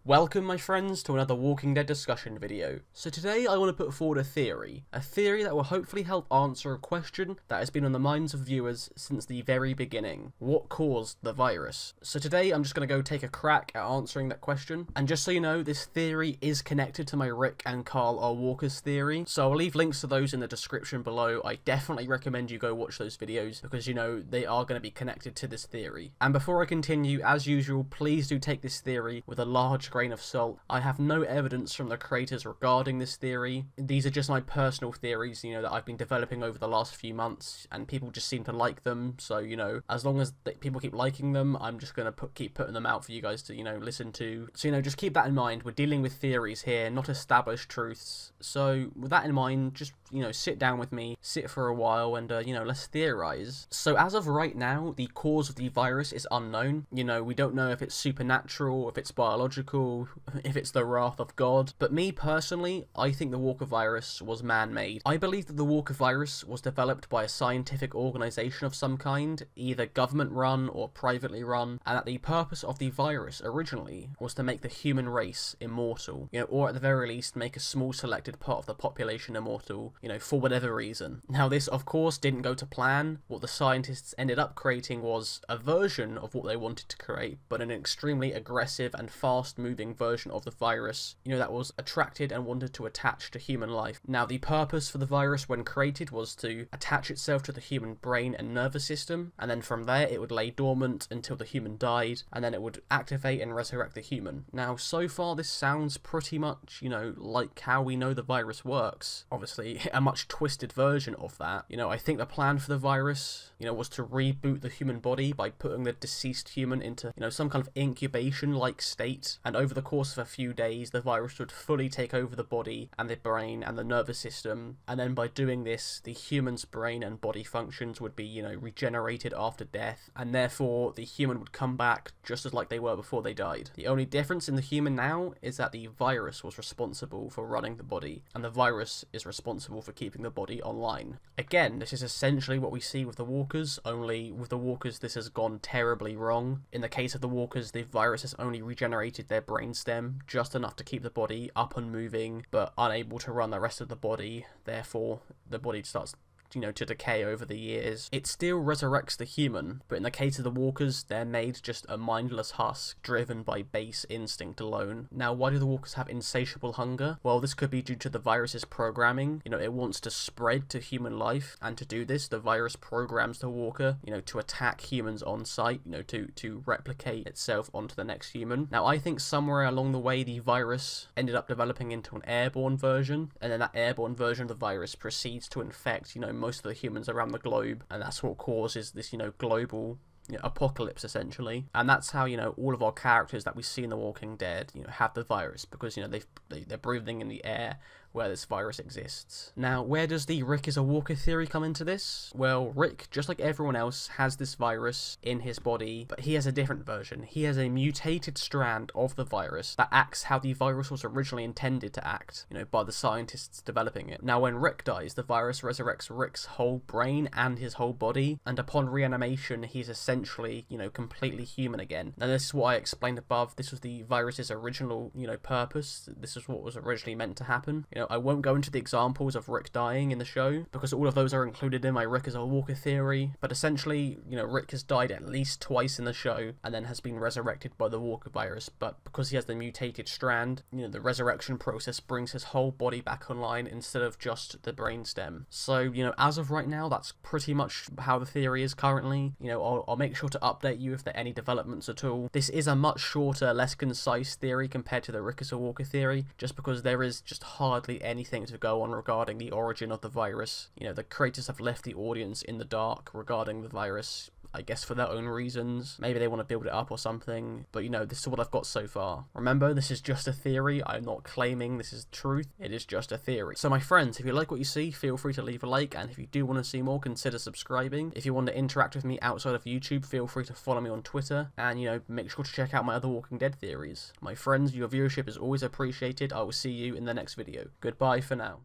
Welcome my friends to another Walking Dead discussion video. So today I want to put forward a theory that will hopefully help answer a question that has been on the minds of viewers since the very beginning. What caused the virus? So today I'm just going to go take a crack at answering that question, and just so you know, this theory is connected to my Rick and Carl R. Walker's theory, so I'll leave links to those in the description below. I definitely recommend you go watch those videos because you know they are going to be connected to this theory. And before I continue, as usual, please do take this theory with a large grain of salt. I have no evidence from the creators regarding this theory. These are just my personal theories, you know, that I've been developing over the last few months, and people just seem to like them. So, you know, as long as people keep liking them, I'm just gonna keep putting them out for you guys to, you know, listen to. So, you know, just keep that in mind. We're dealing with theories here, not established truths. So, with that in mind, just, you know, sit down with me, sit for a while, and, you know, let's theorize. So, as of right now, the cause of the virus is unknown. You know, we don't know if it's supernatural, if it's biological, if it's the wrath of God. But me personally, I think the Walker virus was man-made. I believe that the Walker virus was developed by a scientific organization of some kind, either government-run or privately run, and that the purpose of the virus originally was to make the human race immortal, you know, or at the very least make a small selected part of the population immortal, you know, for whatever reason. Now this, of course, didn't go to plan. What the scientists ended up creating was a version of what they wanted to create, but an extremely aggressive and fast-moving version of the virus, you know, that was attracted and wanted to attach to human life. Now, the purpose for the virus when created was to attach itself to the human brain and nervous system, and then from there it would lay dormant until the human died, and then it would activate and resurrect the human. Now, so far this sounds pretty much, you know, like how we know the virus works. Obviously, a much twisted version of that. You know, I think the plan for the virus, you know, was to reboot the human body by putting the deceased human into, you know, some kind of incubation-like state, and over the course of a few days the virus would fully take over the body and the brain and the nervous system, and then by doing this the human's brain and body functions would be, you know, regenerated after death, and therefore the human would come back just as like they were before they died. The only difference in the human now is that the virus was responsible for running the body, and the virus is responsible for keeping the body online. Again, this is essentially what we see with the Walkers, only with the Walkers this has gone terribly wrong. In the case of the Walkers, the virus has only regenerated their brainstem, just enough to keep the body up and moving, but unable to run the rest of the body. Therefore, the body starts, you know, to decay over the years. It still resurrects the human, but in the case of the Walkers, they're made just a mindless husk, driven by base instinct alone. Now, why do the Walkers have insatiable hunger? Well, this could be due to the virus's programming. You know, it wants to spread to human life, and to do this, the virus programs the Walker, you know, to attack humans on sight, you know, to replicate itself onto the next human. Now, I think somewhere along the way, the virus ended up developing into an airborne version, and then that airborne version of the virus proceeds to infect, you know, most of the humans around the globe, and that's what causes this, you know, global, you know, apocalypse essentially. And that's how, you know, all of our characters that we see in The Walking Dead, you know, have the virus, because, you know, they're breathing in the air where this virus exists. Now, where does the Rick is a Walker theory come into this? Well, Rick, just like everyone else, has this virus in his body, but he has a different version. He has a mutated strand of the virus that acts how the virus was originally intended to act, you know, by the scientists developing it. Now, when Rick dies, the virus resurrects Rick's whole brain and his whole body, and upon reanimation, he's essentially, you know, completely human again. Now, this is what I explained above. This was the virus's original, you know, purpose. This is what was originally meant to happen. You know, I won't go into the examples of Rick dying in the show, because all of those are included in my Rick is a Walker theory, but essentially, you know, Rick has died at least twice in the show, and then has been resurrected by the Walker virus, but because he has the mutated strand, you know, the resurrection process brings his whole body back online instead of just the brainstem. So, you know, as of right now, that's pretty much how the theory is currently. You know, I'll make sure to update you if there are any developments at all. This is a much shorter, less concise theory compared to the Rick is a Walker theory, just because there is just hardly anything to go on regarding the origin of the virus. You know, the creators have left the audience in the dark regarding the virus, I guess for their own reasons. Maybe they want to build it up or something, but you know, this is what I've got so far. Remember, this is just a theory. I'm not claiming this is truth. It is just a theory. So my friends, if you like what you see, feel free to leave a like, and if you do want to see more, consider subscribing. If you want to interact with me outside of YouTube, feel free to follow me on Twitter, and you know, make sure to check out my other Walking Dead theories. My friends, your viewership is always appreciated. I will see you in the next video. Goodbye for now.